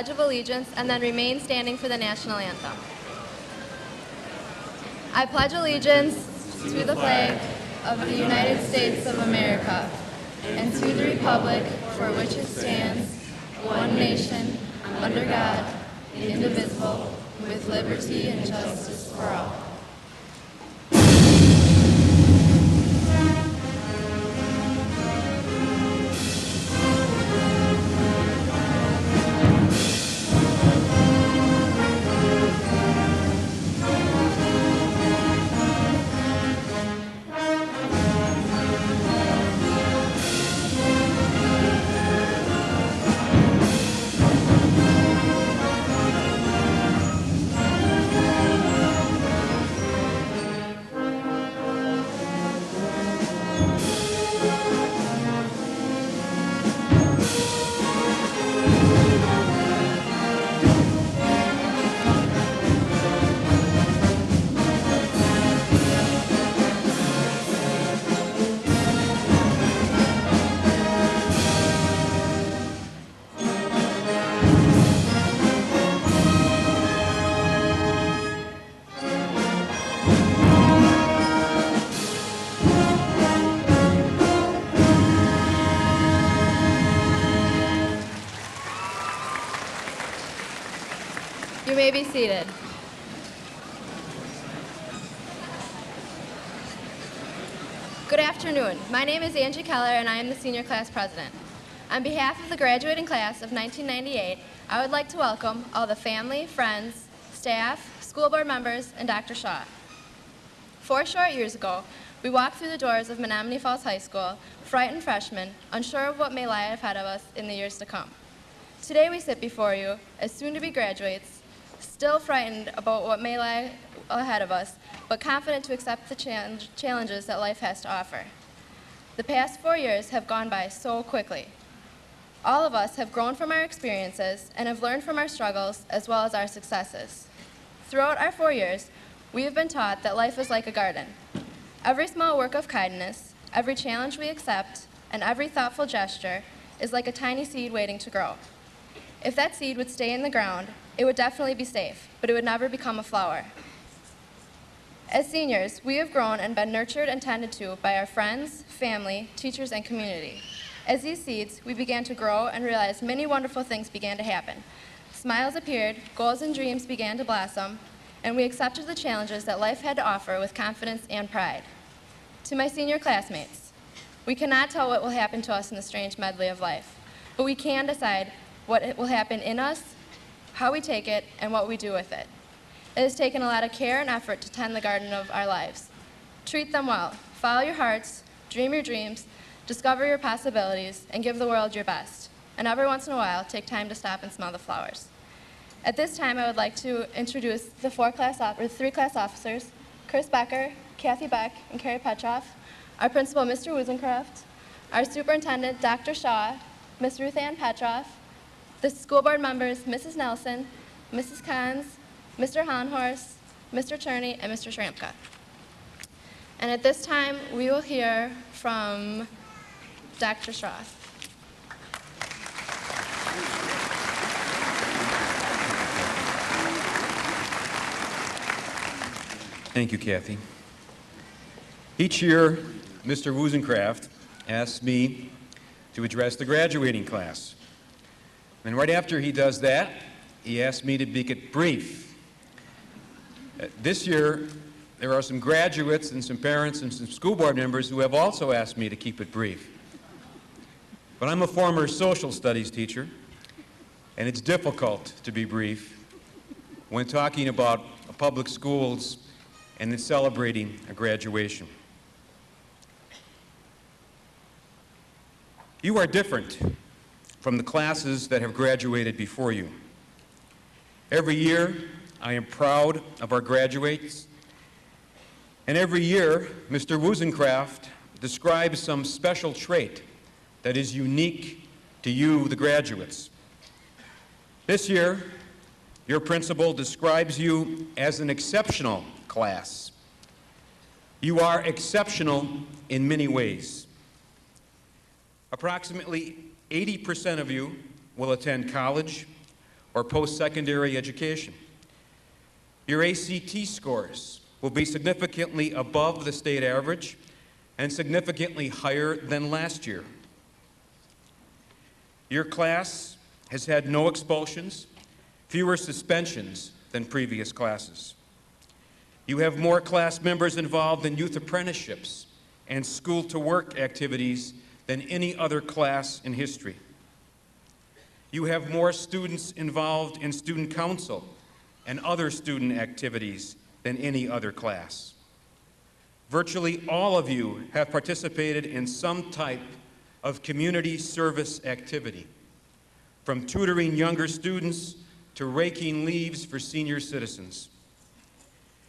Pledge of Allegiance and then remain standing for the national anthem. I pledge allegiance to the flag of the United States of America and to the republic for which it stands, one nation, under God, indivisible, with liberty and justice for all. You may be seated. Good afternoon. My name is Angie Keller, and I am the senior class president. On behalf of the graduating class of 1998, I would like to welcome all the family, friends, staff, school board members, and Dr. Shaw. 4 short years ago, we walked through the doors of Menominee Falls High School, frightened freshmen, unsure of what may lie ahead of us in the years to come. Today we sit before you as soon-to-be graduates, still frightened about what may lie ahead of us, but confident to accept the challenges that life has to offer. The past 4 years have gone by so quickly. All of us have grown from our experiences and have learned from our struggles as well as our successes. Throughout our 4 years, we have been taught that life is like a garden. Every small work of kindness, every challenge we accept, and every thoughtful gesture is like a tiny seed waiting to grow. If that seed would stay in the ground, it would definitely be safe, but it would never become a flower. As seniors, we have grown and been nurtured and tended to by our friends, family, teachers, and community. As these seeds, we began to grow and realize many wonderful things began to happen. Smiles appeared, goals and dreams began to blossom, and we accepted the challenges that life had to offer with confidence and pride. To my senior classmates, we cannot tell what will happen to us in the strange medley of life, but we can decide what will happen in us, how we take it, and what we do with it. It has taken a lot of care and effort to tend the garden of our lives. Treat them well, follow your hearts, dream your dreams, discover your possibilities, and give the world your best. And every once in a while, take time to stop and smell the flowers. At this time, I would like to introduce the 3 class officers, Chris Becker, Kathy Beck, and Carrie Petroff, our principal, Mr. Wuzencraft, our superintendent, Dr. Shaw, Ms. Ruth Ann Petroff, the school board members, Mrs. Nelson, Mrs. Kahns, Mr. Honhorst, Mr. Cherney, and Mr. Shrampka. And at this time, we will hear from Dr. Shaw. Thank you, Kathy. Each year, Mr. Wuzencraft asks me to address the graduating class. And right after he does that, he asks me to make it brief. This year, there are some graduates and some parents and some school board members who have also asked me to keep it brief. But I'm a former social studies teacher, and it's difficult to be brief when talking about public schools and then celebrating a graduation. You are different from the classes that have graduated before you. Every year, I am proud of our graduates, and every year, Mr. Wuzencraft describes some special trait that is unique to you, the graduates. This year, your principal describes you as an exceptional class. You are exceptional in many ways. Approximately 80% of you will attend college, or post-secondary education. Your ACT scores will be significantly above the state average and significantly higher than last year. Your class has had no expulsions, fewer suspensions than previous classes. You have more class members involved in youth apprenticeships and school-to-work activities than any other class in history. You have more students involved in student council and other student activities than any other class. Virtually all of you have participated in some type of community service activity, from tutoring younger students to raking leaves for senior citizens.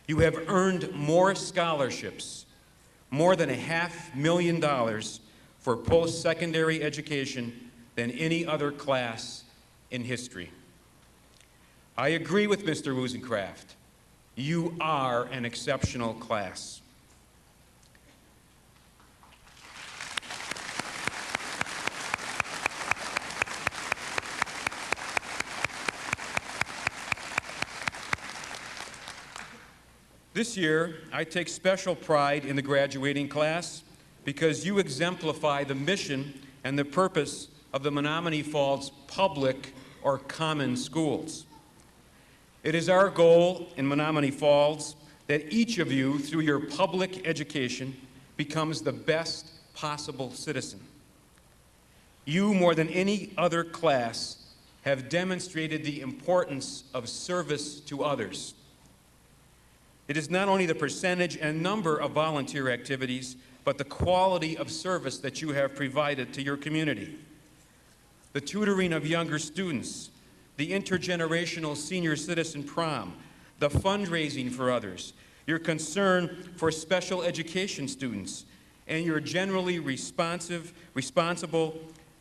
You have earned more scholarships, more than $500,000 for post-secondary education than any other class in history. I agree with Mr. Woozencraft. You are an exceptional class. This year, I take special pride in the graduating class because you exemplify the mission and the purpose of the Menominee Falls public or common schools. It is our goal in Menominee Falls that each of you, through your public education, becomes the best possible citizen. You, more than any other class, have demonstrated the importance of service to others. It is not only the percentage and number of volunteer activities, but the quality of service that you have provided to your community. The tutoring of younger students, the intergenerational senior citizen prom, the fundraising for others, your concern for special education students, and your generally responsible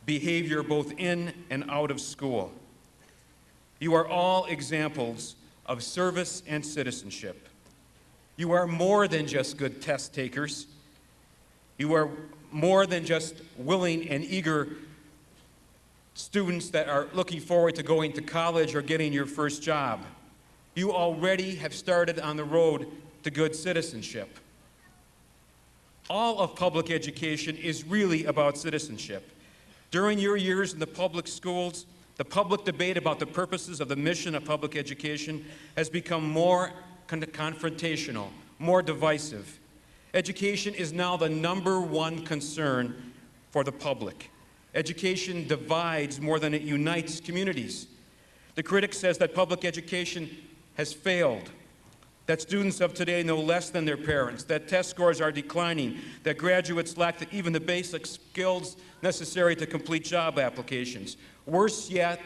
behavior both in and out of school. You are all examples of service and citizenship. You are more than just good test takers. You are more than just willing and eager students that are looking forward to going to college or getting your first job. You already have started on the road to good citizenship. All of public education is really about citizenship. During your years in the public schools, the public debate about the purposes of the mission of public education has become more confrontational, more divisive. Education is now the #1 concern for the public. Education divides more than it unites communities. The critic says that public education has failed, that students of today know less than their parents, that test scores are declining, that graduates lack even the basic skills necessary to complete job applications. Worse yet,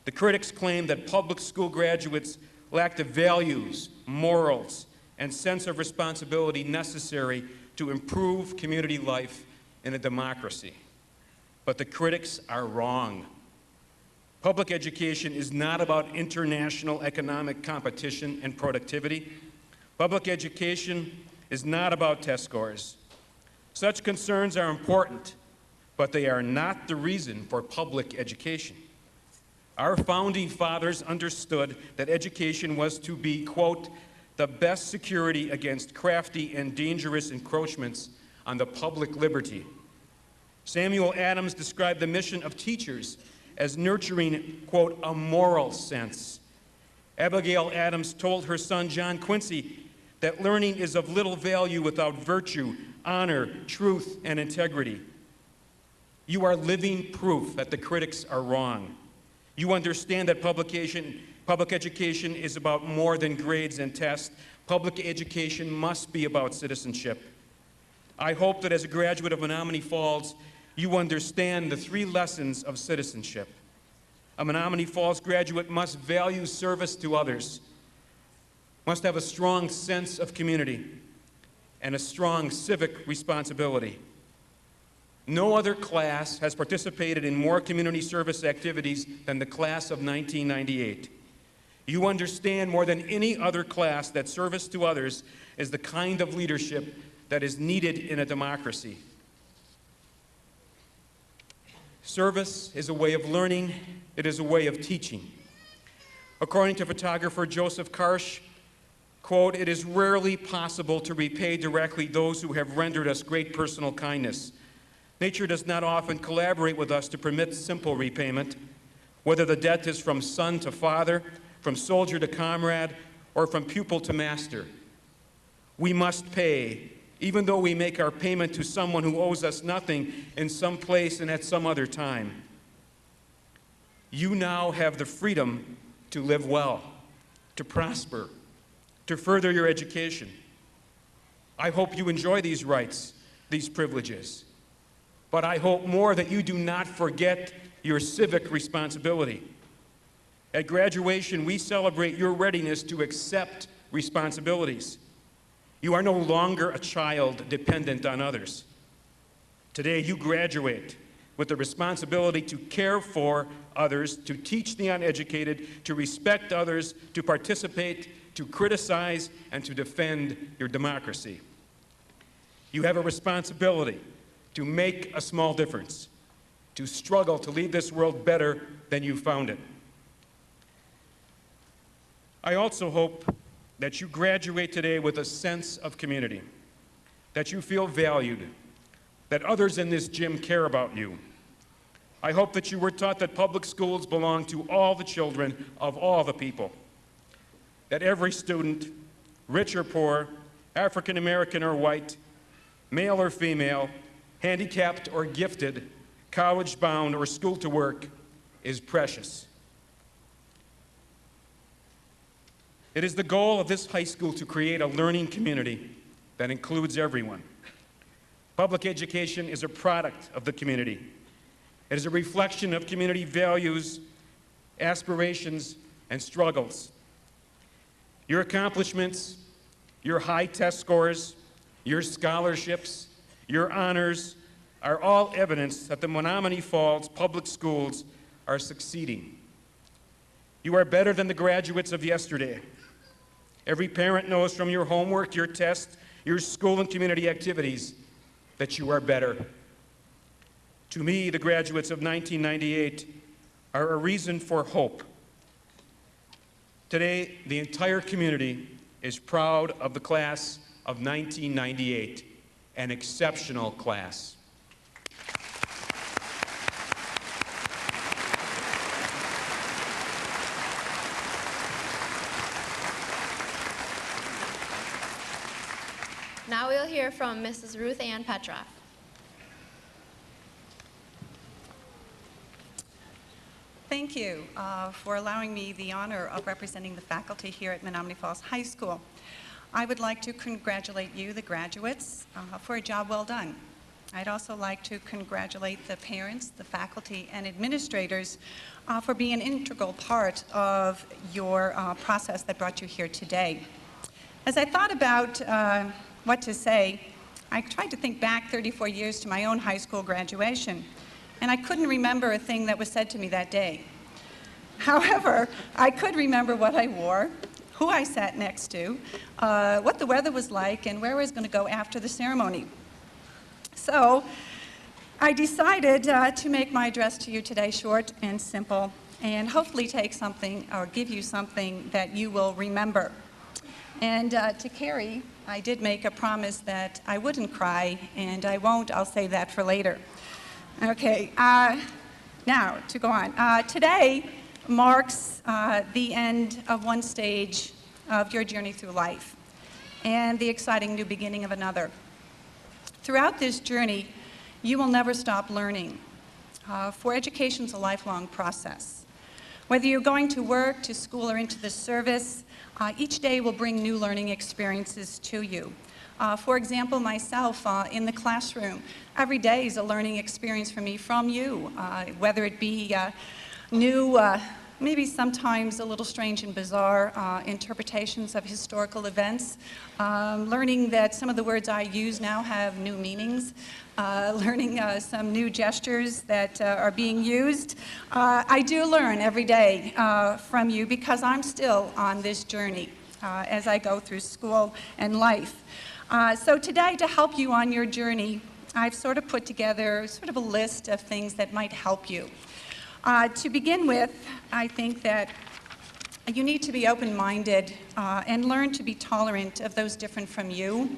the critics claim that public school graduates lack the values, morals, and sense of responsibility necessary to improve community life in a democracy. But the critics are wrong. Public education is not about international economic competition and productivity. Public education is not about test scores. Such concerns are important, but they are not the reason for public education. Our founding fathers understood that education was to be, quote, the best security against crafty and dangerous encroachments on the public liberty. Samuel Adams described the mission of teachers as nurturing, quote, a moral sense. Abigail Adams told her son, John Quincy, that learning is of little value without virtue, honor, truth, and integrity. You are living proof that the critics are wrong. You understand that public education is about more than grades and tests. Public education must be about citizenship. I hope that as a graduate of Menominee Falls, you understand the 3 lessons of citizenship. A Menominee Falls graduate must value service to others, must have a strong sense of community, and a strong civic responsibility. No other class has participated in more community service activities than the class of 1998. You understand more than any other class that service to others is the kind of leadership that is needed in a democracy. Service is a way of learning. It is a way of teaching. According to photographer Joseph Karsh, quote, "It is rarely possible to repay directly those who have rendered us great personal kindness. Nature does not often collaborate with us to permit simple repayment, whether the debt is from son to father, from soldier to comrade, or from pupil to master. We must pay, even though we make our payment to someone who owes us nothing in some place and at some other time. You now have the freedom to live well, to prosper, to further your education. I hope you enjoy these rights, these privileges. But I hope more that you do not forget your civic responsibility. At graduation, we celebrate your readiness to accept responsibilities. You are no longer a child dependent on others. Today, you graduate with the responsibility to care for others, to teach the uneducated, to respect others, to participate, to criticize, and to defend your democracy. You have a responsibility to make a small difference, to struggle to leave this world better than you found it. I also hope that you graduate today with a sense of community, that you feel valued, that others in this gym care about you. I hope that you were taught that public schools belong to all the children of all the people, that every student, rich or poor, African American or white, male or female, handicapped or gifted, college-bound or school-to-work, is precious. It is the goal of this high school to create a learning community that includes everyone. Public education is a product of the community. It is a reflection of community values, aspirations, and struggles. Your accomplishments, your high test scores, your scholarships, your honors are all evidence that the Menominee Falls Public Schools are succeeding. You are better than the graduates of yesterday. Every parent knows from your homework, your tests, your school and community activities that you are better. To me, the graduates of 1998 are a reason for hope. Today, the entire community is proud of the class of 1998, an exceptional class. Now we'll hear from Mrs. Ruth Ann Petroff. Thank you for allowing me the honor of representing the faculty here at Menominee Falls High School. I would like to congratulate you, the graduates, for a job well done. I'd also like to congratulate the parents, the faculty, and administrators for being an integral part of your process that brought you here today. As I thought about what to say, I tried to think back 34 years to my own high school graduation, and I couldn't remember a thing that was said to me that day. However, I could remember what I wore, who I sat next to, what the weather was like, and where I was going to go after the ceremony. So I decided to make my address to you today short and simple, and hopefully take something or give you something that you will remember. And to Carrie, I did make a promise that I wouldn't cry, and I won't. I'll save that for later. Okay, now to go on. Today marks the end of one stage of your journey through life and the exciting new beginning of another. Throughout this journey, you will never stop learning, for education's a lifelong process. Whether you're going to work, to school, or into the service, each day will bring new learning experiences to you. For example, myself in the classroom, every day is a learning experience for me from you, whether it be new, maybe sometimes a little strange and bizarre interpretations of historical events, learning that some of the words I use now have new meanings, learning some new gestures that are being used. I do learn every day from you because I'm still on this journey as I go through school and life. So today, to help you on your journey, I've sort of put together sort of a list of things that might help you. To begin with, I think that You need to be open-minded and learn to be tolerant of those different from you.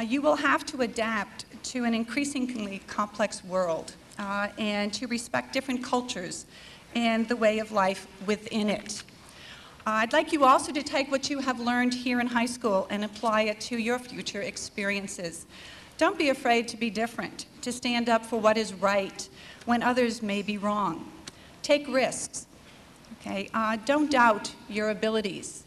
You will have to adapt to an increasingly complex world and to respect different cultures and the way of life within it. I'd like you also to take what you have learned here in high school and apply it to your future experiences. Don't be afraid to be different, to stand up for what is right when others may be wrong. Take risks. Okay? Don't doubt your abilities.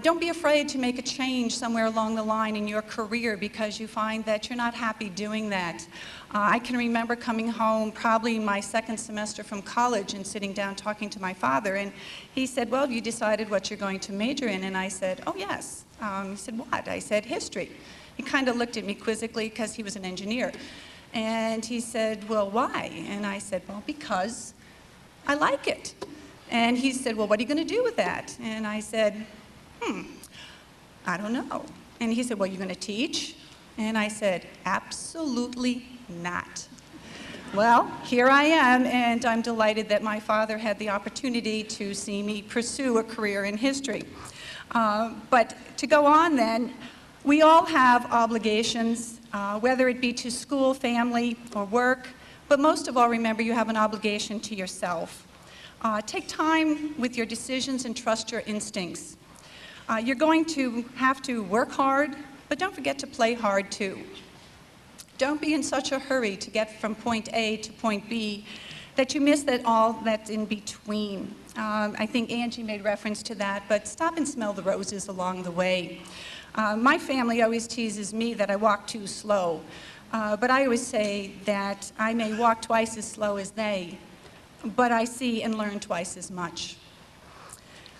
Don't be afraid to make a change somewhere along the line in your career because you find that you're not happy doing that. I can remember coming home probably my second semester from college and sitting down talking to my father, and he said, well, have you decided what you're going to major in? And I said, oh, yes. He said, what? I said, history. He kind of looked at me quizzically because he was an engineer. And he said, well, why? And I said, well, because I like it. And he said, well, what are you going to do with that? And I said, I don't know. And he said, well, you're going to teach? And I said, absolutely not. Well, here I am, and I'm delighted that my father had the opportunity to see me pursue a career in history. But to go on then, we all have obligations, whether it be to school, family, or work, but most of all, remember you have an obligation to yourself. Take time with your decisions and trust your instincts. You're going to have to work hard, but don't forget to play hard too. Don't be in such a hurry to get from point A to point B that you miss all that's in between. I think Angie made reference to that, but stop and smell the roses along the way. My family always teases me that I walk too slow, but I always say that I may walk twice as slow as they, but I see and learn twice as much.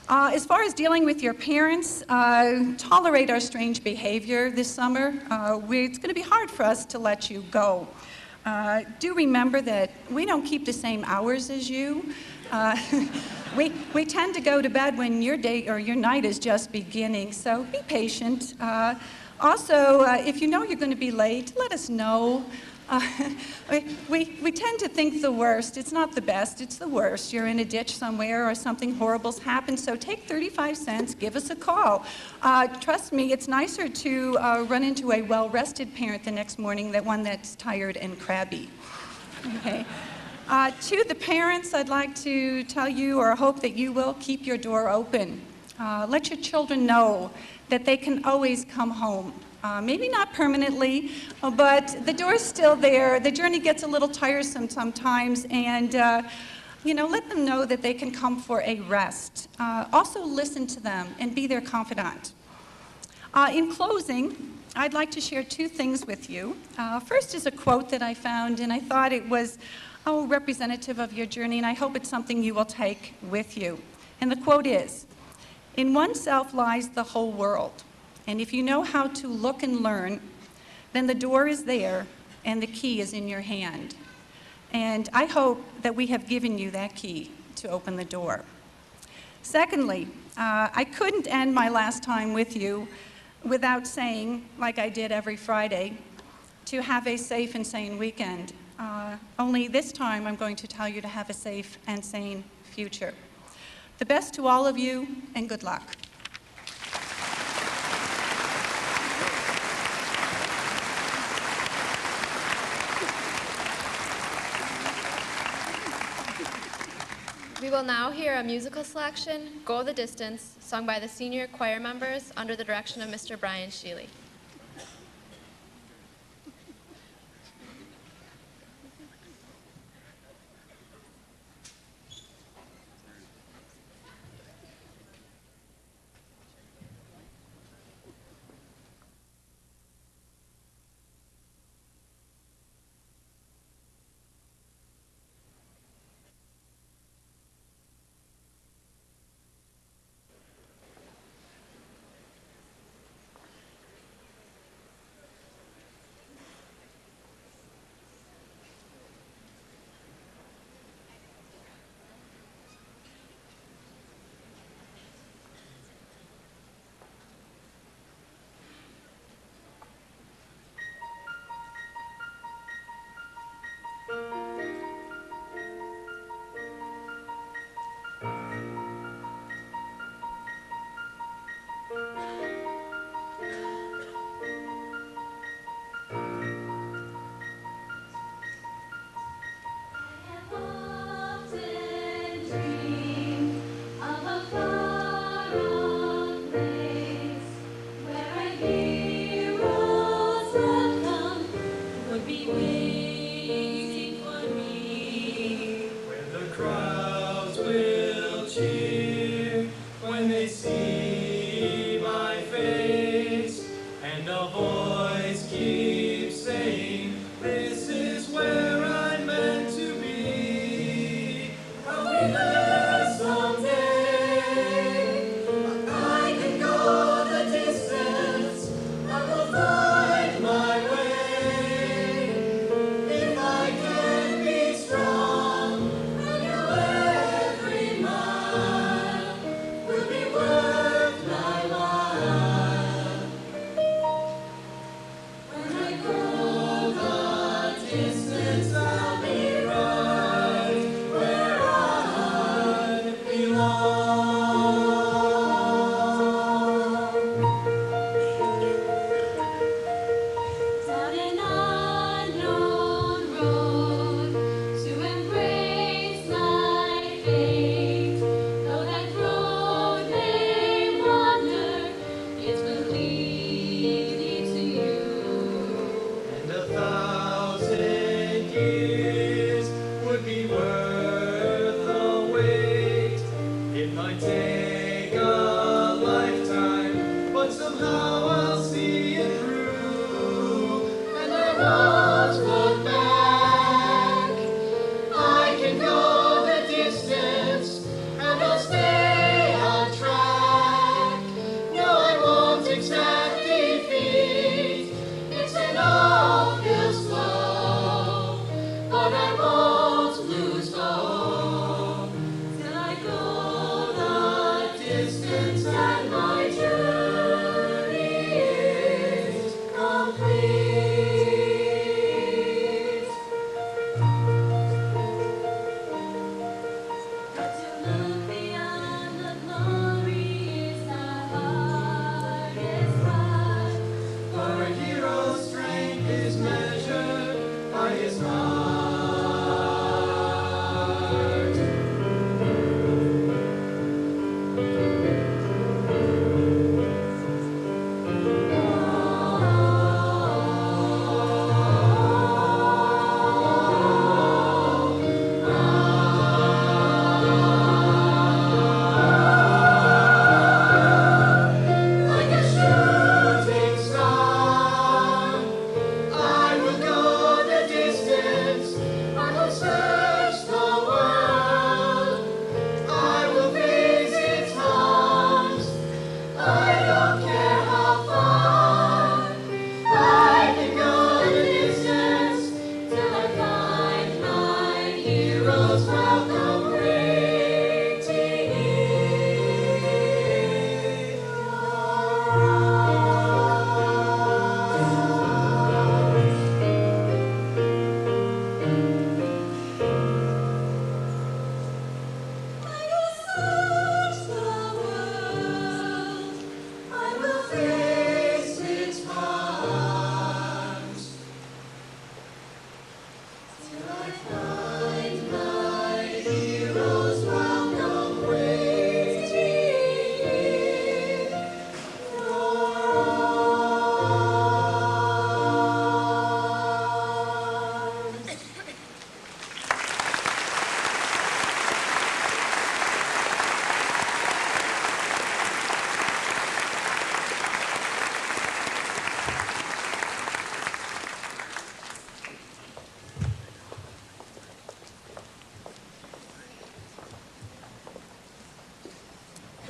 As far as dealing with your parents, tolerate our strange behavior this summer. It's going to be hard for us to let you go. Do remember that we don't keep the same hours as you. We tend to go to bed when your day or your night is just beginning, so be patient. Also, if you know you're going to be late, let us know. We tend to think the worst. It's not the best, it's the worst. You're in a ditch somewhere or something horrible's happened, so take 35 cents, give us a call. Trust me, it's nicer to run into a well-rested parent the next morning than one that's tired and crabby. Okay. To the parents, I'd like to tell you or hope that you will keep your door open. Let your children know that they can always come home. Maybe not permanently, but the door's still there. The journey gets a little tiresome sometimes, and let them know that they can come for a rest. Also listen to them and be their confidant. In closing, I'd like to share two things with you. First is a quote that I found, and I thought it was representative of your journey, and I hope it's something you will take with you. And the quote is, "In oneself lies the whole world. And if you know how to look and learn, then the door is there and the key is in your hand." And I hope that we have given you that key to open the door. Secondly, I couldn't end my last time with you without saying, like I did every Friday, to have a safe and sane weekend. Only this time I'm going to tell you to have a safe and sane future. The best to all of you, and good luck. We will now hear a musical selection, Go the Distance, sung by the senior choir members under the direction of Mr. Brian Sheely.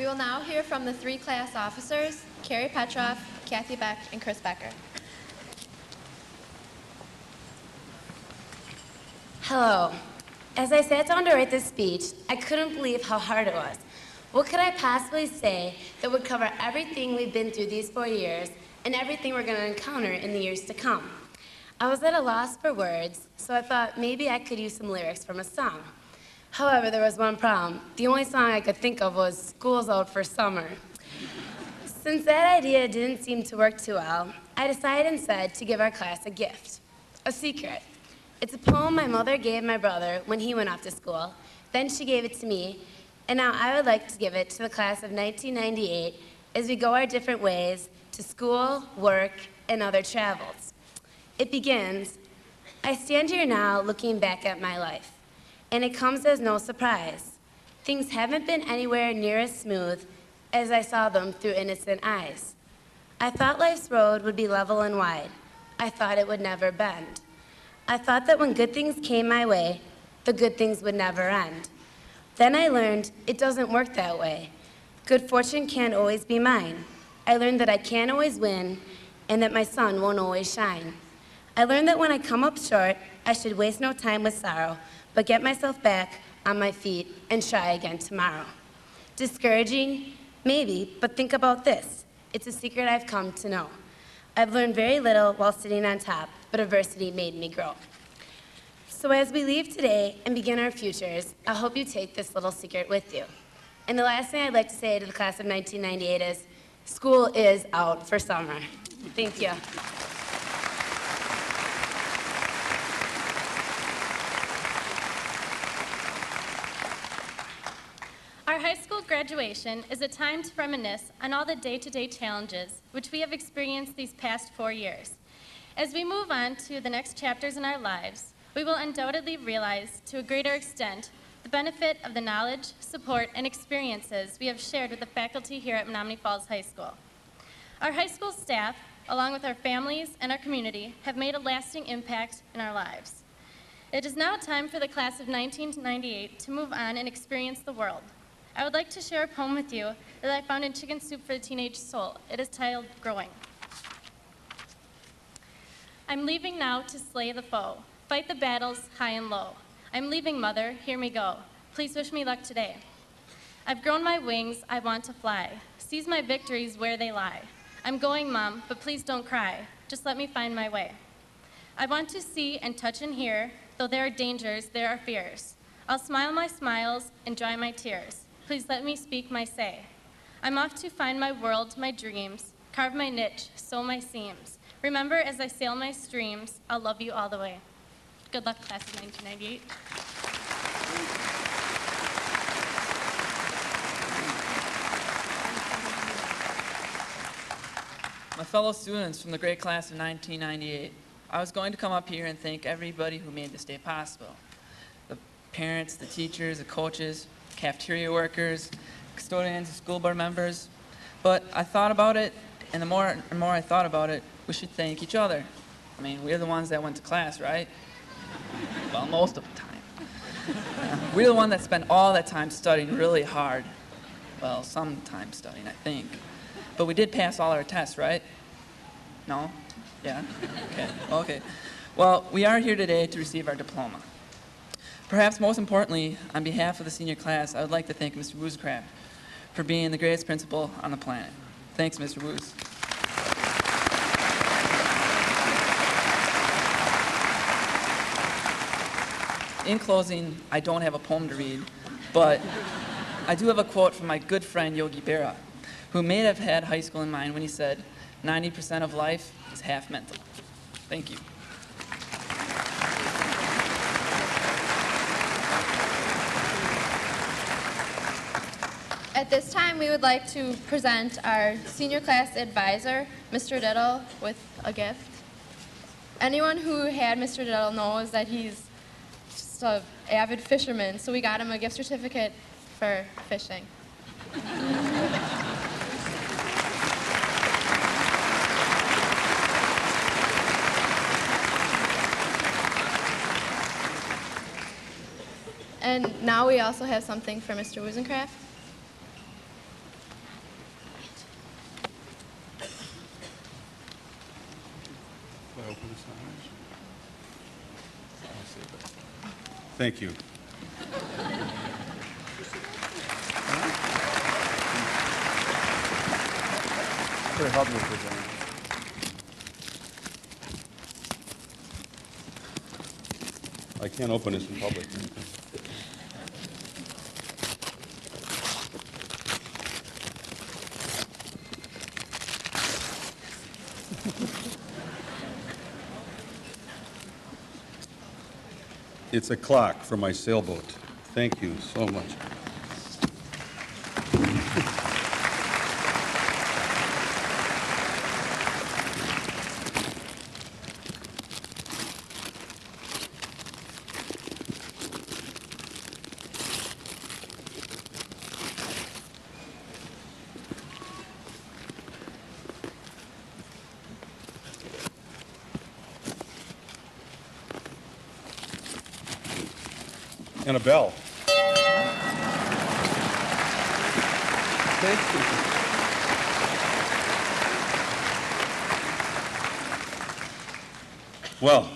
We will now hear from the three class officers, Carrie Petroff, Kathy Beck, and Chris Becker. Hello. As I sat down to write this speech, I couldn't believe how hard it was. What could I possibly say that would cover everything we've been through these 4 years and everything we're going to encounter in the years to come? I was at a loss for words, so I thought maybe I could use some lyrics from a song. However, there was one problem. The only song I could think of was School's Out for Summer. Since that idea didn't seem to work too well, I decided instead to give our class a gift, a secret. It's a poem my mother gave my brother when he went off to school. Then she gave it to me, and now I would like to give it to the class of 1998 as we go our different ways to school, work, and other travels. It begins, I stand here now looking back at my life, and it comes as no surprise. Things haven't been anywhere near as smooth as I saw them through innocent eyes. I thought life's road would be level and wide. I thought it would never bend. I thought that when good things came my way, the good things would never end. Then I learned it doesn't work that way. Good fortune can't always be mine. I learned that I can't always win and that my sun won't always shine. I learned that when I come up short, I should waste no time with sorrow, but get myself back on my feet and try again tomorrow. Discouraging? Maybe, but think about this. It's a secret I've come to know. I've learned very little while sitting on top, but adversity made me grow. So as we leave today and begin our futures, I hope you take this little secret with you. And the last thing I'd like to say to the class of 1998 is, school is out for summer. Thank you. Our high school graduation is a time to reminisce on all the day-to-day challenges which we have experienced these past 4 years. As we move on to the next chapters in our lives, we will undoubtedly realize to a greater extent the benefit of the knowledge, support, and experiences we have shared with the faculty here at Menominee Falls High School. Our high school staff, along with our families and our community, have made a lasting impact in our lives. It is now time for the class of 1998 to move on and experience the world. I would like to share a poem with you that I found in Chicken Soup for the Teenage Soul. It is titled Growing. I'm leaving now to slay the foe, fight the battles high and low. I'm leaving, mother, hear me go. Please wish me luck today. I've grown my wings, I want to fly. Seize my victories where they lie. I'm going, Mom, but please don't cry. Just let me find my way. I want to see and touch and hear, though there are dangers, there are fears. I'll smile my smiles and dry my tears. Please let me speak my say. I'm off to find my world, my dreams, carve my niche, sow my seams. Remember, as I sail my streams, I'll love you all the way. Good luck, class of 1998. My fellow students from the great class of 1998, I was going to come up here and thank everybody who made this day possible. The parents, the teachers, the coaches, cafeteria workers, custodians, school board members. But I thought about it, and the more I thought about it, we should thank each other. I mean, we're the ones that went to class, right? Well, most of the time. We're the ones that spent all that time studying really hard. Well, some time studying, I think. But we did pass all our tests, right? No? Yeah? Okay. Well, we are here today to receive our diploma. Perhaps most importantly, on behalf of the senior class, I would like to thank Mr. Woozcraft for being the greatest principal on the planet. Thanks, Mr. Woos. In closing, I don't have a poem to read, but I do have a quote from my good friend Yogi Berra, who may have had high school in mind when he said, 90% of life is half mental. Thank you. At this time, we would like to present our senior class advisor, Mr. Diddle, with a gift. Anyone who had Mr. Diddle knows that he's just an avid fisherman, so we got him a gift certificate for fishing. And now we also have something for Mr. Woozcraft. Thank you. Help me with this. I can't open this in public. It's a clock for my sailboat. Thank you so much. And a bell. Thank you. Well,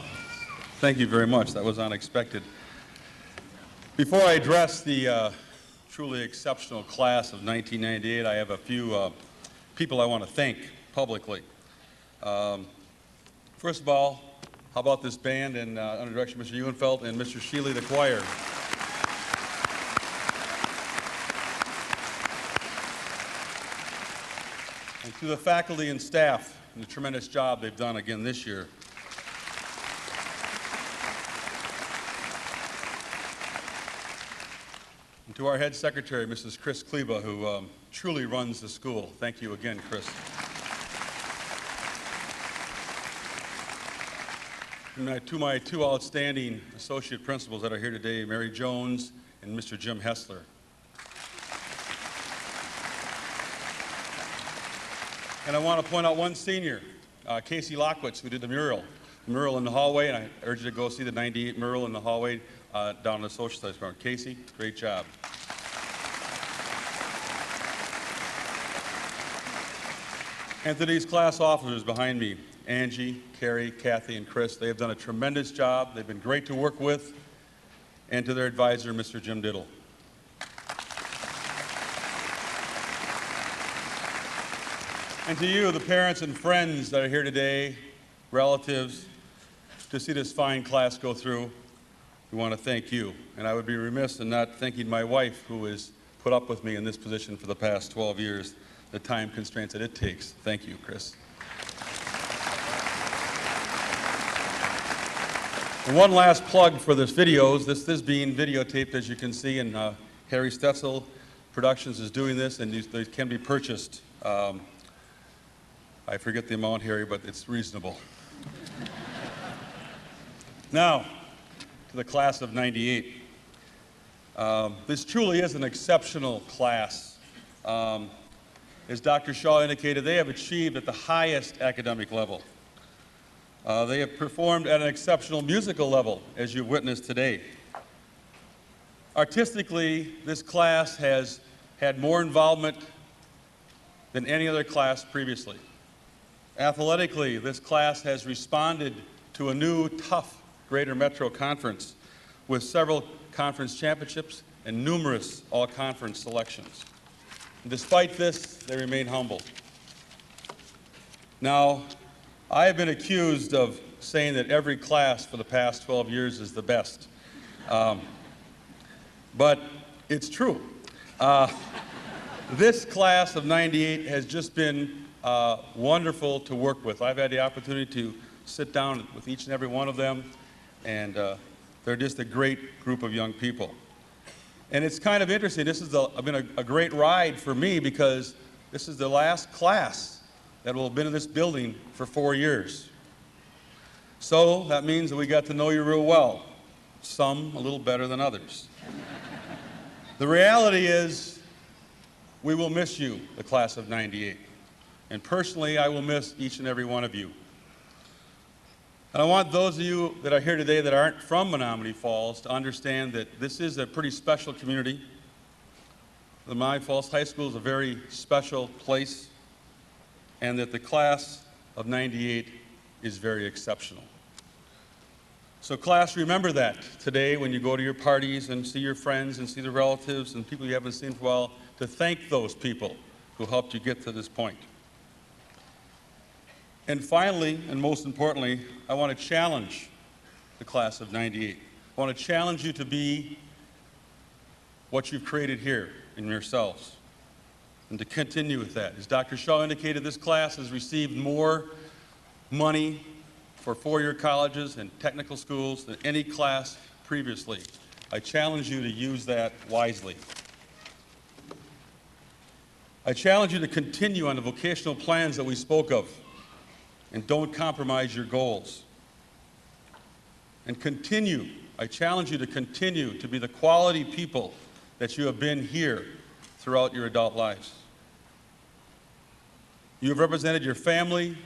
thank you very much. That was unexpected. Before I address the truly exceptional class of 1998, I have a few people I want to thank publicly. First of all, how about this band and under direction of Mr. Ewenfeld and Mr. Shealy, the choir. And to the faculty and staff and the tremendous job they've done again this year. And to our head secretary, Mrs. Chris Kleba, who truly runs the school. Thank you again, Chris. And to my two outstanding associate principals that are here today, Mary Jones and Mr. Jim Hessler. And I want to point out one senior, Casey Lockwitz, who did the mural in the hallway, and I urge you to go see the 98 mural in the hallway down in the social studies department. Casey, great job. And to these class officers behind me, Angie, Carrie, Kathy, and Chris, they have done a tremendous job. They've been great to work with. And to their advisor, Mr. Jim Diddle. And to you, the parents and friends that are here today, relatives, to see this fine class go through, we want to thank you. And I would be remiss in not thanking my wife, who has put up with me in this position for the past 12 years, the time constraints that it takes. Thank you, Chris. And one last plug for this videos. This is being videotaped, as you can see, and Harry Stetzel Productions is doing this, and they can be purchased. I forget the amount, Harry, but it's reasonable. Now, to the class of '98. This truly is an exceptional class. As Dr. Shaw indicated, they have achieved at the highest academic level. They have performed at an exceptional musical level, as you've witnessed today. Artistically, this class has had more involvement than any other class previously. Athletically, this class has responded to a new, tough Greater Metro Conference with several conference championships and numerous all-conference selections. And despite this, they remain humble. Now, I have been accused of saying that every class for the past 12 years is the best. But it's true. This class of '98 has just been wonderful to work with. I've had the opportunity to sit down with each and every one of them, and they're just a great group of young people. And it's kind of interesting. This has been a great ride for me because this is the last class that will have been in this building for 4 years. So that means that we got to know you real well, some a little better than others. The reality is we will miss you, the class of '98. And personally, I will miss each and every one of you. And I want those of you that are here today that aren't from Menominee Falls to understand that this is a pretty special community. The Menominee Falls High School is a very special place, and that the class of '98 is very exceptional. So class, remember that today when you go to your parties and see your friends and see the relatives and people you haven't seen for a while, to thank those people who helped you get to this point. And finally, and most importantly, I want to challenge the class of '98. I want to challenge you to be what you've created here in yourselves and to continue with that. As Dr. Shaw indicated, this class has received more money for four-year colleges and technical schools than any class previously. I challenge you to use that wisely. I challenge you to continue on the vocational plans that we spoke of, and don't compromise your goals. And continue, I challenge you to continue to be the quality people that you have been here throughout your adult lives. You have represented your family,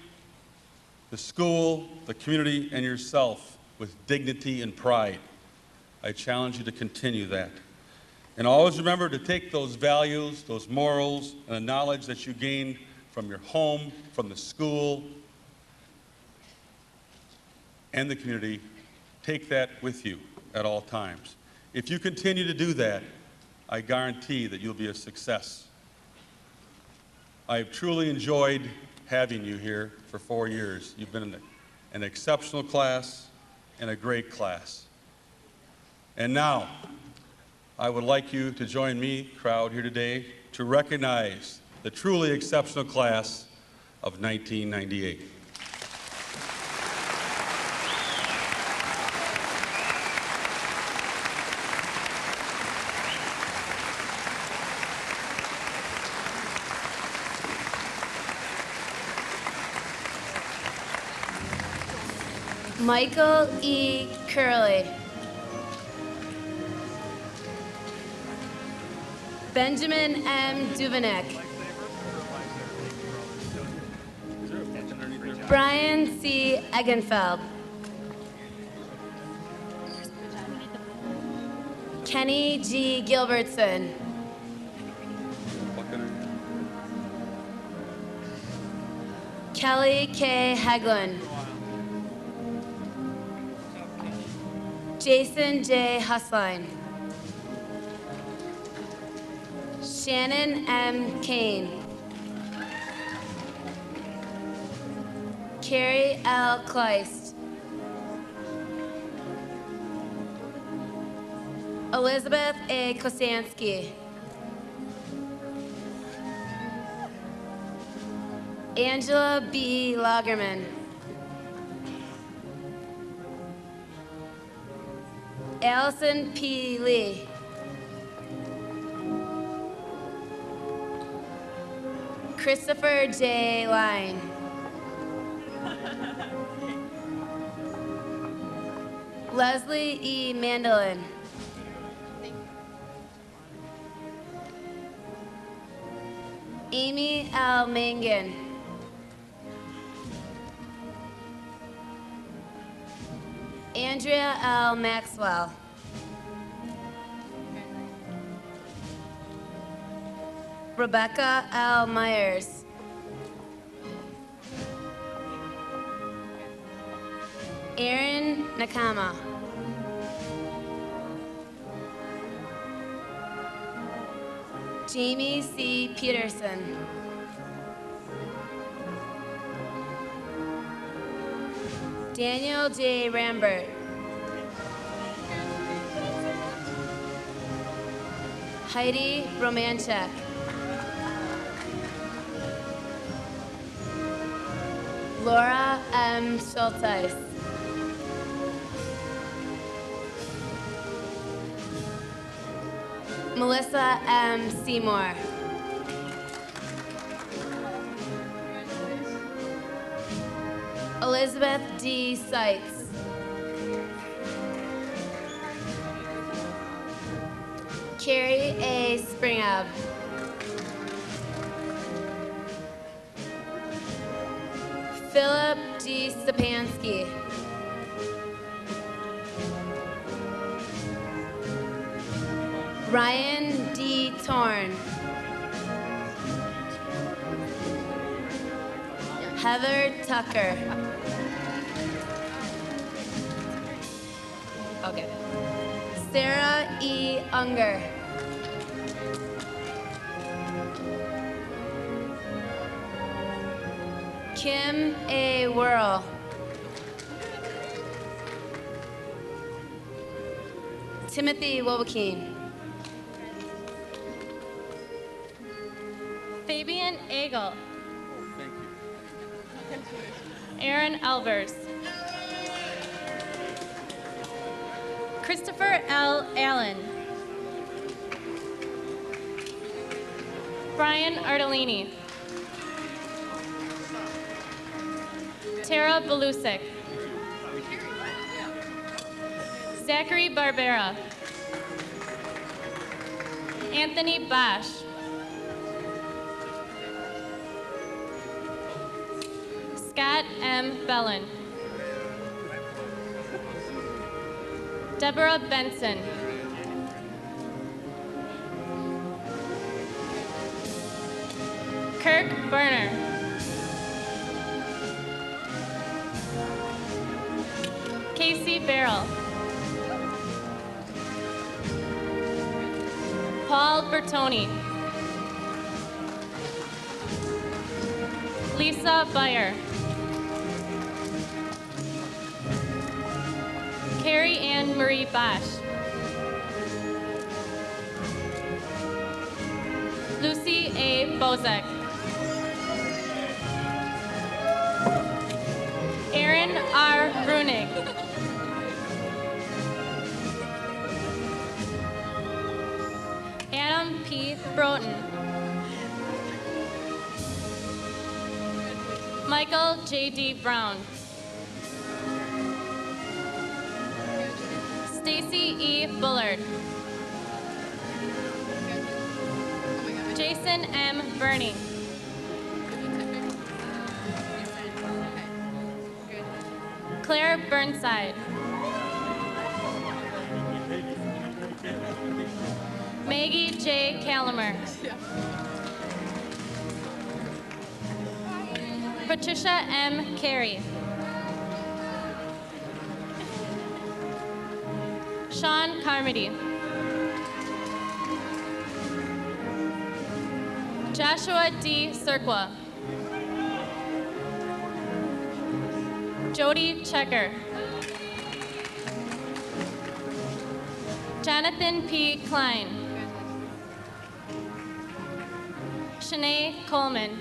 the school, the community, and yourself with dignity and pride. I challenge you to continue that. And always remember to take those values, those morals, and the knowledge that you gained from your home, from the school, and the community, take that with you at all times. If you continue to do that, I guarantee that you'll be a success. I've truly enjoyed having you here for 4 years. You've been an exceptional class and a great class. And now, I would like you to join me, crowd here today, to recognize the truly exceptional class of 1998. Michael E. Curley. Benjamin M. Duvenek. Brian C. Eggenfeld. Kenny G. Gilbertson. Kelly K. Haglund. Jason J. Husline. Shannon M. Kane. Carrie L. Kleist. Elizabeth A. Kosansky. Angela B. Lagerman. Allison P. Lee. Christopher J. Line. Leslie E. Mandolin. Amy L. Mangan. Andrea L. Maxwell. Rebecca L. Myers. Aaron Nakama. Jamie C. Peterson. Daniel J. Rambert. Heidi Romanchek. Laura M. Schulteis. Melissa M. Seymour. Elizabeth D. Seitz. Carrie A. Springab. Philip G. Stepanski. Ryan D. Torn. Heather Tucker. Okay. Sarah E. Unger. Kim A. Whirl. Timothy Wobekeen. Fabian Agel. Thank you. Aaron Elvers. Christopher L. Allen. Brian Artolini. Tara Belusik. Zachary Barbera. Anthony Bosch. Scott M. Bellin. Deborah Benson. Kirk Berner. Casey Barrell. Paul Bertoni. Lisa Beyer. Carrie Ann Marie Bosch. Lucy A. Bozek. Aaron R. Brunig. Adam P. Broughton. Michael J.D. Brown. Stacy E. Bullard. Jason M. Burney. Claire Burnside. Maggie J. Calamer. Patricia M. Carey. Sean Carmody. Joshua D. Serqua. Jody Checker. Jonathan P. Klein. Shanae Coleman.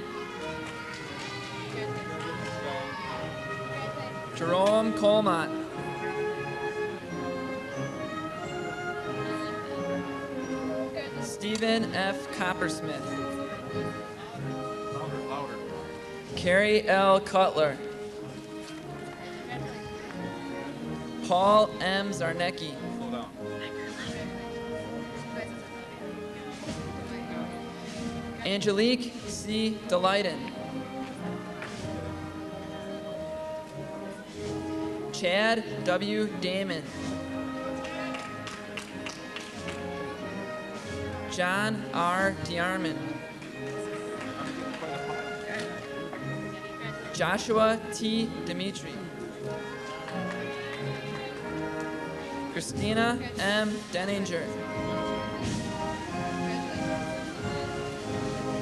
Jerome Colmont. Stephen F. Coppersmith. Carrie L. Cutler. Paul M. Zarnecki. Angelique C. Delighten. Chad W. Damon. John R. DeArmond. Joshua T. Dimitri. Christina M. Denninger.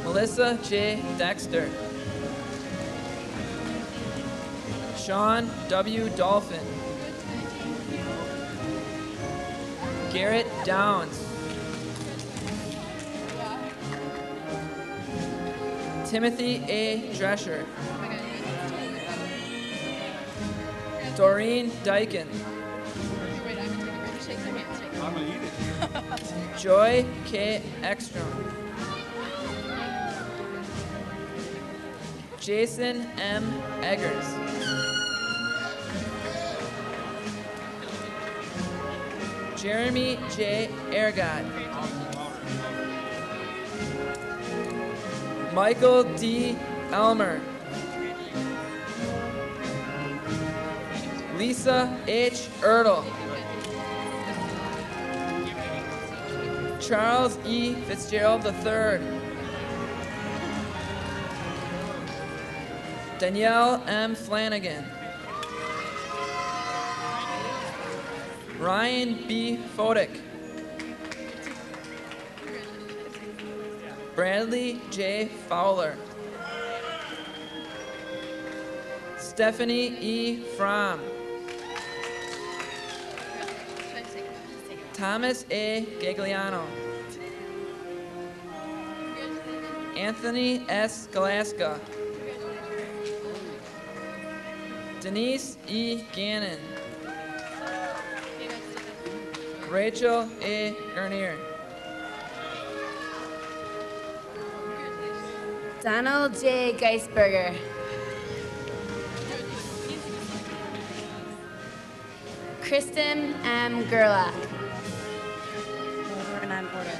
Melissa J. Dexter. Sean W. Dolphin. Garrett Downs. Timothy A. Drescher. Doreen Dyken. I'm gonna eat it. Joy K. Ekstrom. Jason M. Eggers. Jeremy J. Ergot. Michael D. Elmer. Lisa H. Ertl. Charles E. Fitzgerald III. Danielle M. Flanagan. Ryan B. Fodick. Bradley J. Fowler. Stephanie E. Fromm. Thomas A. Gagliano. Anthony S. Galaska. Denise E. Gannon. Rachel A. Garnier. Donald J. Geisberger. Kristen M. Gerlach. We're not in order.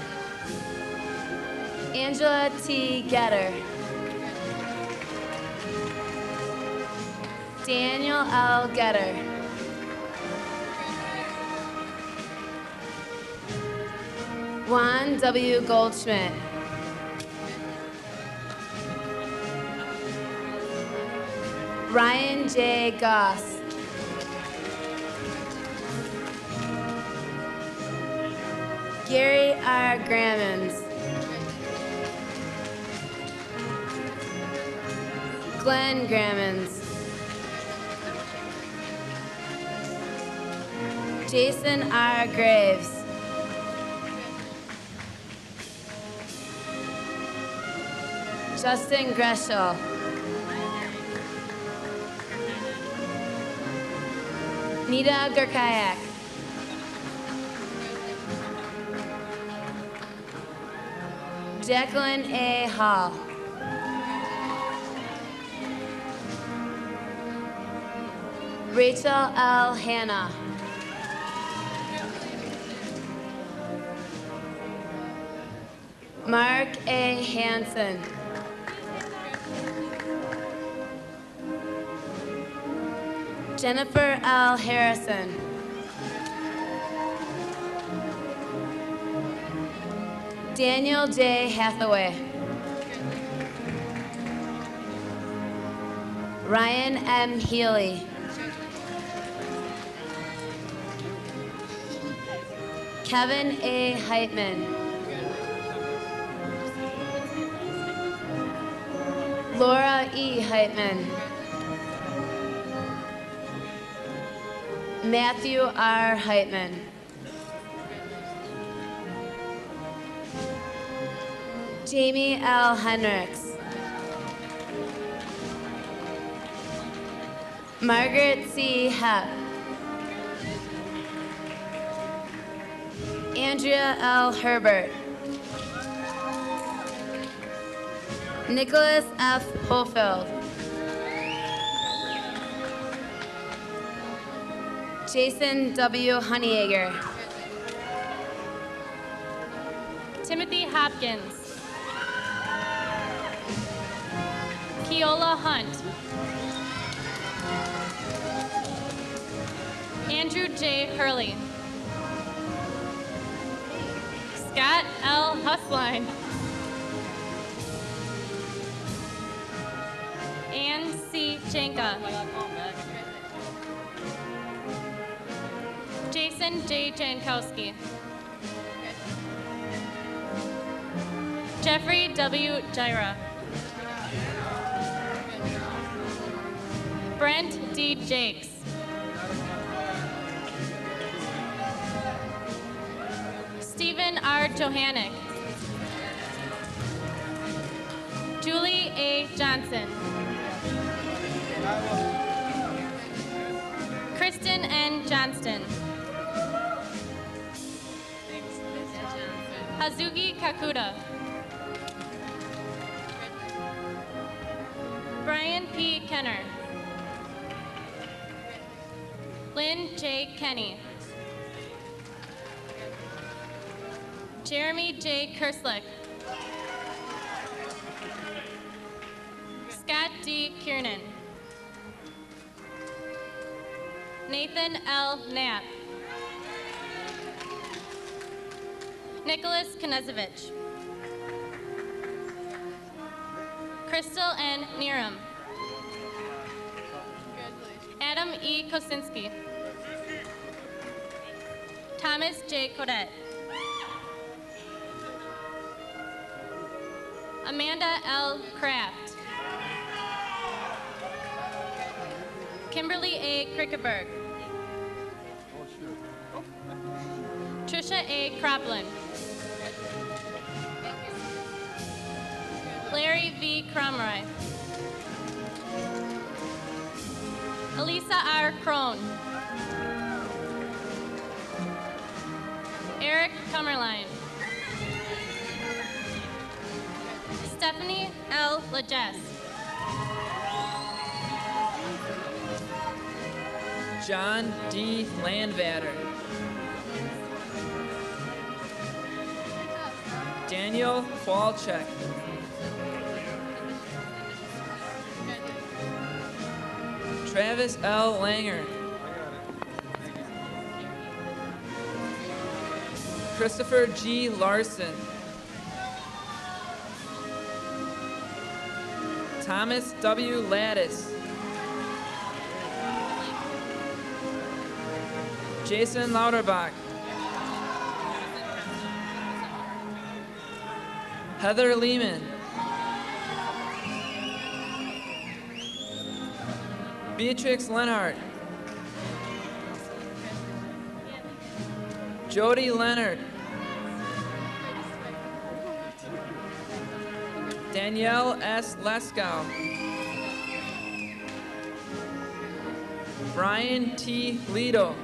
Angela T. Getter. Daniel L. Getter. Juan W. Goldschmidt. Ryan J. Goss. Gary R. Grammons. Glenn Grammons. Jason R. Graves. Justin Greshel. Nita Gurkayak. Jacqueline A. Hall. Rachel L. Hanna. Mark A. Hansen. Jennifer L. Harrison. Daniel J. Hathaway. Ryan M. Healy. Kevin A. Heitman. Laura E. Heitman. Matthew R. Heitman. Jamie L. Hendricks. Margaret C. Hepp. Andrea L. Herbert. Nicholas F. Hofield. Jason W. Honeyegger. Timothy Hopkins. Keola Hunt. Andrew J. Hurley. Scott L. Husline. Ann C. Janka. Jason J. Jankowski. Jeffrey W. Gyra. Brent D. Jakes. Stephen R. Johannick. Julie A. Johnson. Kristen N. Johnston. Hazuki Kakuta. Brian P. Kenner. Lynn J. Kenny. Jeremy J. Kerslick. Scott D. Kiernan. Nathan L. Knapp. Nicholas Knezevich. Crystal N. Neeram. Adam E. Kosinski. Thomas J. Codet. Amanda L. Kraft. Kimberly A. Krickeberg. Trisha A. Croplin. Larry V. Cromroy. Elisa R. Crone. Eric Kummerline. Stephanie L. Legess. John D. Landvatter. Daniel Walczek. Travis L. Langer. Christopher G. Larson. Thomas W. Lattis. Jason Lauterbach. Heather Lehman. Beatrix Lenhart. Jody Leonard. Danielle S. Leskow. Brian T. Lido.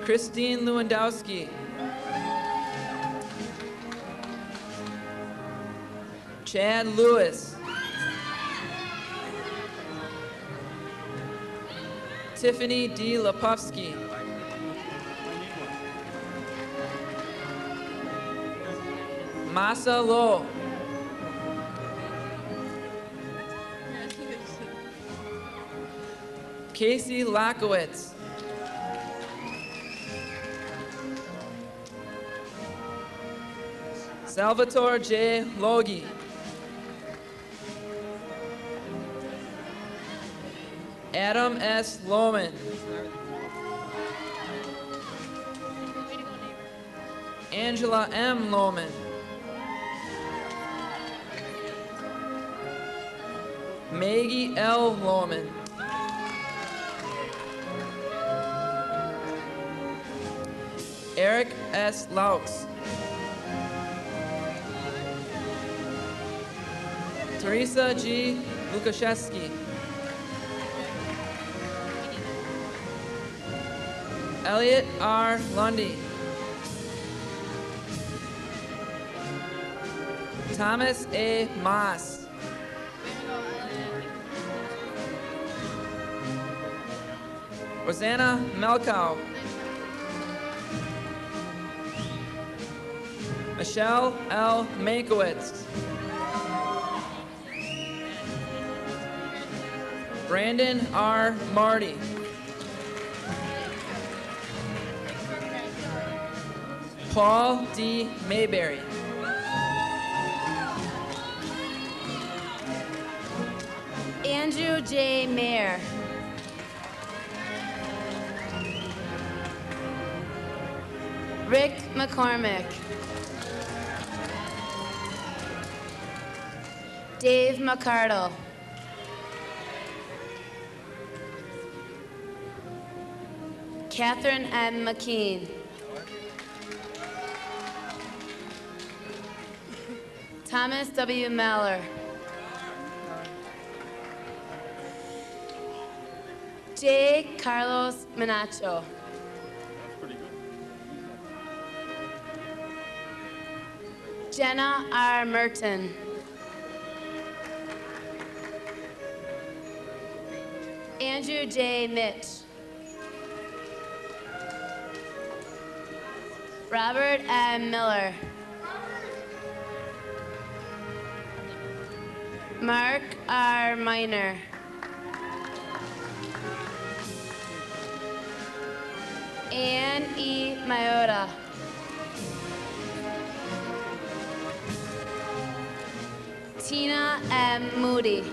Christine Lewandowski. Chad Lewis. Tiffany D. Lepofsky. Masa Lo. Casey Lockowitz. Salvatore J. Logie. Adam S. Lohman. Angela M. Lohman. Maggie L. Lohman. Eric S. Laux. Teresa G. Lukaszewski. Elliot R. Lundy. Thomas A. Moss. Rosanna Melkow. Michelle L. Mankiewicz. Brandon R. Marty. Paul D. Mayberry. Andrew J. Mayer. Rick McCormick. Dave McCardle. Catherine M. McKean. Thomas W. Meller. J. Carlos Menacho. Jenna R. Merton. Andrew J. Mitch. Robert M. Miller. Mark R. Miner. Ann E. Mayoda. Tina M. Moody.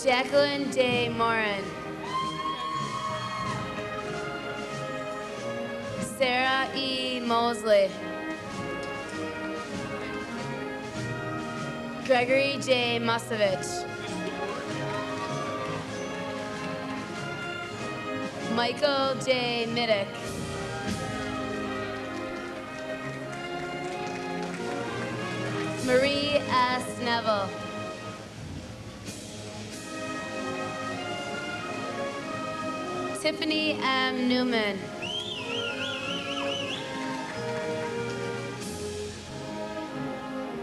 Jacqueline J. Morin. Sarah E. Mosley. Gregory J. Musovich. Michael J. Middick. Marie S. Neville. Tiffany M. Newman.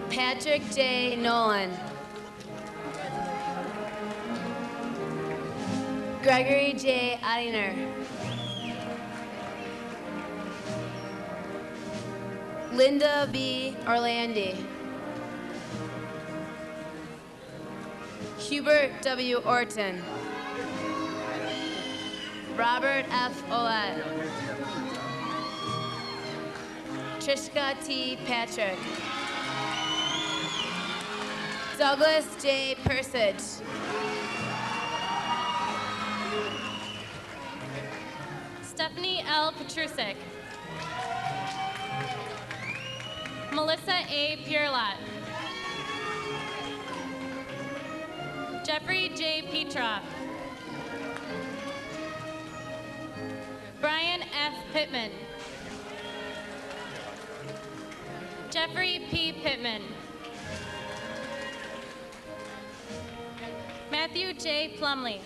Patrick J. Nolan. Gregory J. Ottinger. Linda B. Orlandi. Hubert W. Orton. Robert F. Olette. Trishka T. Patrick. Douglas J. Persich. Stephanie L. Petrusik. Melissa A. Pierlot. Jeffrey J. Petroff. Brian F. Pittman. Jeffrey P. Pittman. Matthew J. Plumley.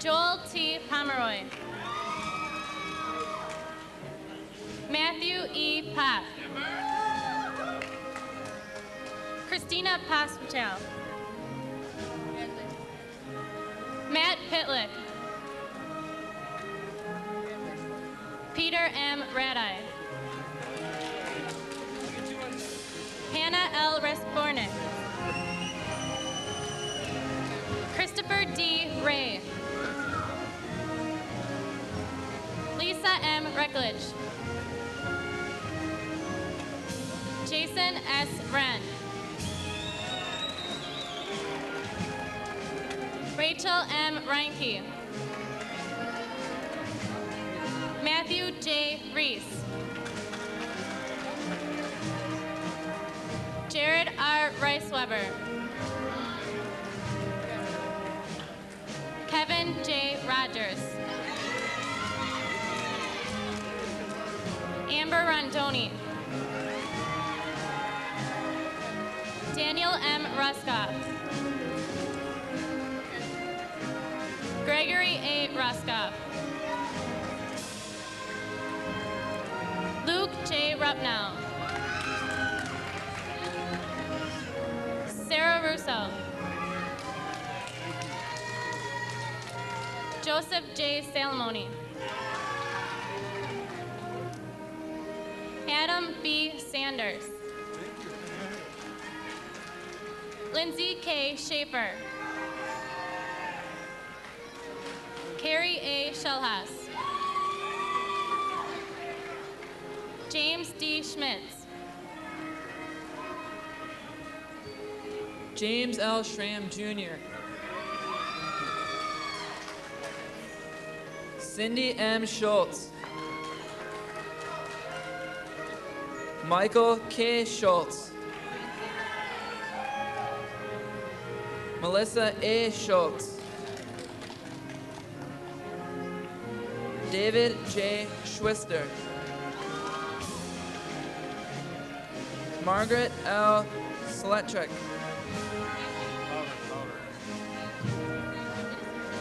Joel T. Pomeroy. Matthew E. Pop. Christina Pascal. Matt Pitlick. Peter M. Radai. Hannah L. Respornik. Christopher D. Ray. Lisa M. Reckledge. Jason S. Wren. Rachel M. Reinke. Matthew J. Reese. Jared R. Riceweber. Kevin J. Rogers. Amber Rondoni. Daniel M. Ruskoff. Gregory A. Ruskoff. Luke J. Rupnow. Sarah Russo. Joseph J. Salamone. Adam B. Sanders. Lindsay K. Schaefer. Carrie A. Shellhaus. James D. Schmitz. James L. Schramm Jr. Cindy M. Schultz. Michael K. Schultz. Melissa A. Schultz. David J. Schwister. Margaret L. Sletrick.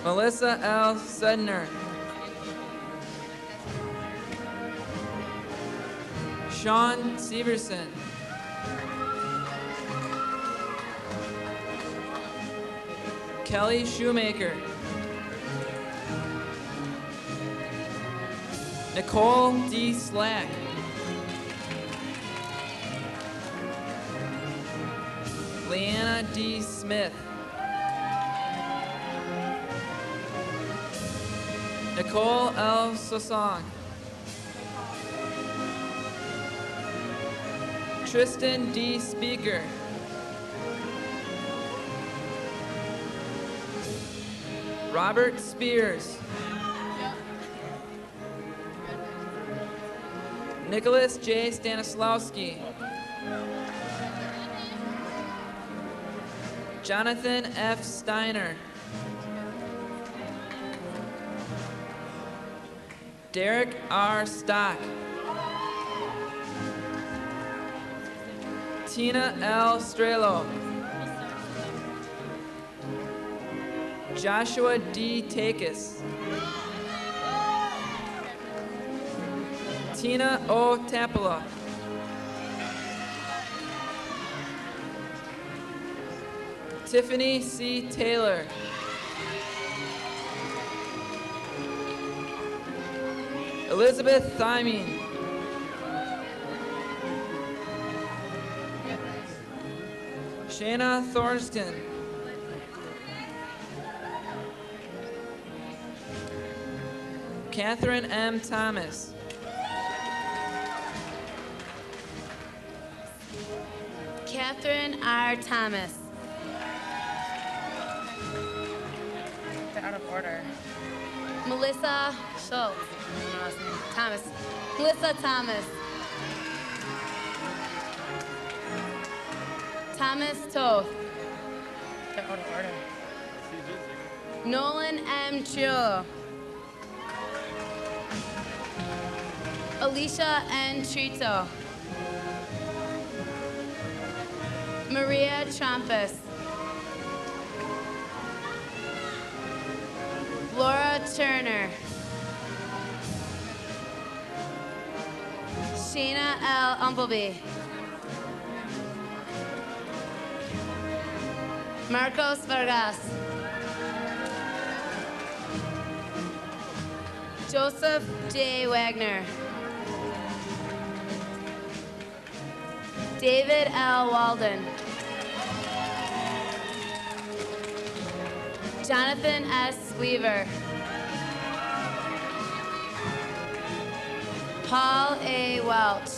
Melissa L. Sedner. Sean Severson. Kelly Shoemaker. Nicole D. Slack. Leanna D. Smith. Nicole L. Sosong. Tristan D. Speaker. Robert Spears. Nicholas J. Stanislawski. Jonathan F. Steiner. Derek R. Stock. Tina L. Strelo. Joshua D. Takis. Tina O. Tapala. Tiffany C. Taylor. Elizabeth Thymine. Shayna Thorston. Catherine M. Thomas. Catherine R. Thomas. They're out of order. Melissa Schultz. I don't know last name. Thomas. Melissa Thomas. Thomas Toth. They're out of order. Nolan M. Triolo. Alicia N. Trito. Maria Trumpus. Laura Turner. Sheena L. Umpleby. Marcos Vargas. Joseph J. Wagner. David L. Walden. Jonathan S. Weaver. Paul A. Welch.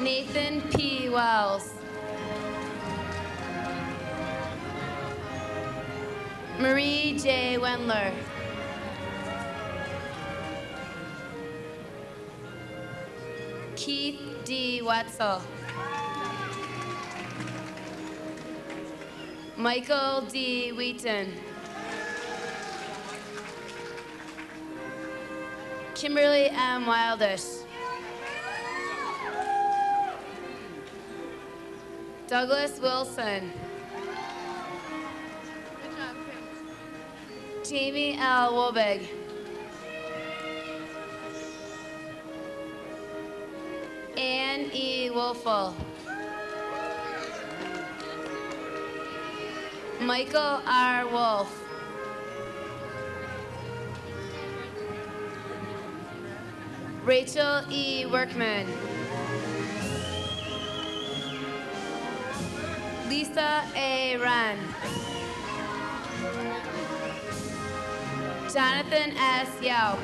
Nathan P. Wells. Marie J. Wendler. Keith D. Wetzel. Michael D. Wheaton. Kimberly M. Wildish. Douglas Wilson. Jamie L. Wobig. Ann E. Wolfel. Michael R. Wolf. Rachel E. Workman. Lisa A. Wren. Jonathan S. Yauk.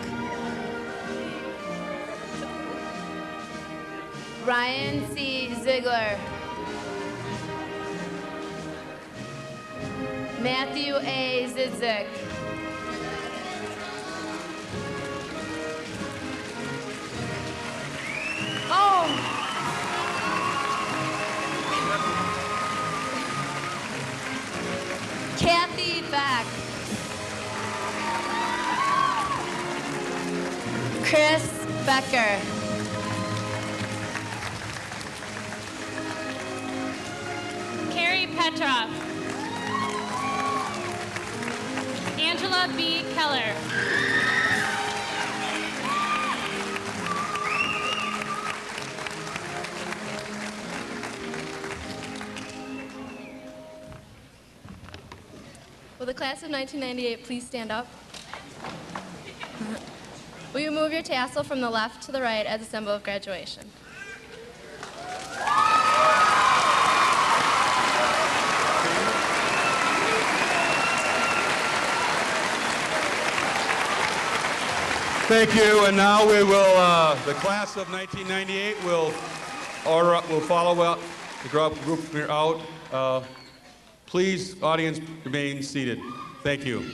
Ryan C. Ziegler. Matthew A. Zidzik. Oh! Kathy Beck. Chris Becker. Carrie Petroff. Angela B. Keller. Will the class of 1998 please stand up? Will you move your tassel from the left to the right as a symbol of graduation? Thank you, and now we will, the class of 1998 will follow up, the group out. Please, audience, remain seated. Thank you.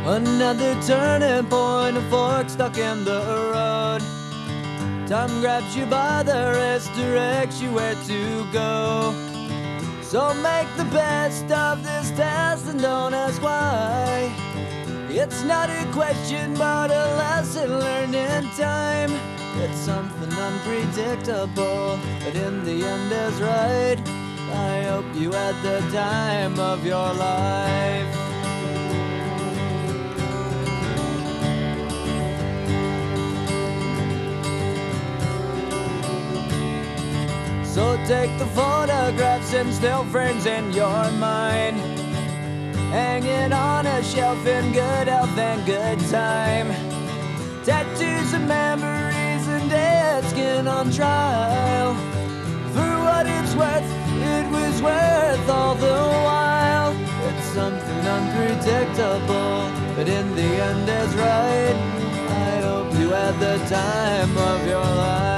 Another turning point, a fork stuck in the road. Time grabs you by the wrist, directs you where to go. So make the best of this test and don't ask why. It's not a question but a lesson learned in time. It's something unpredictable, but in the end is right. I hope you had the time of your life. So take the photographs and still frames in your mind. Hang it on a shelf in good health and good time. Tattoos and memories and dead skin on trial. For what it's worth, it was worth all the while. It's something unpredictable, but in the end is right. I hope you had the time of your life.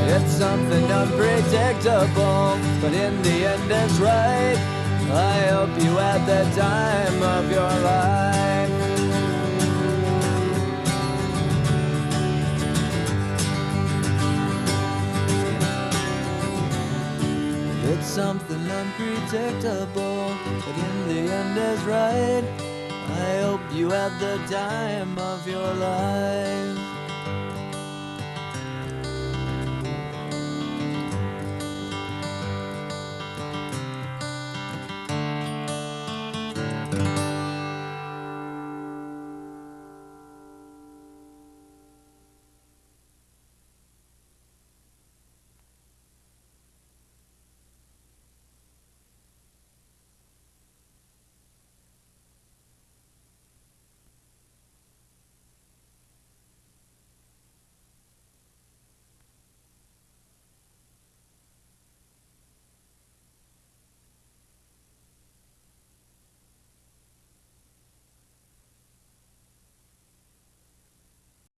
It's something unpredictable, but in the end it's right. I hope you had the time of your life. It's something unpredictable, but in the end is right. I hope you had the time of your life.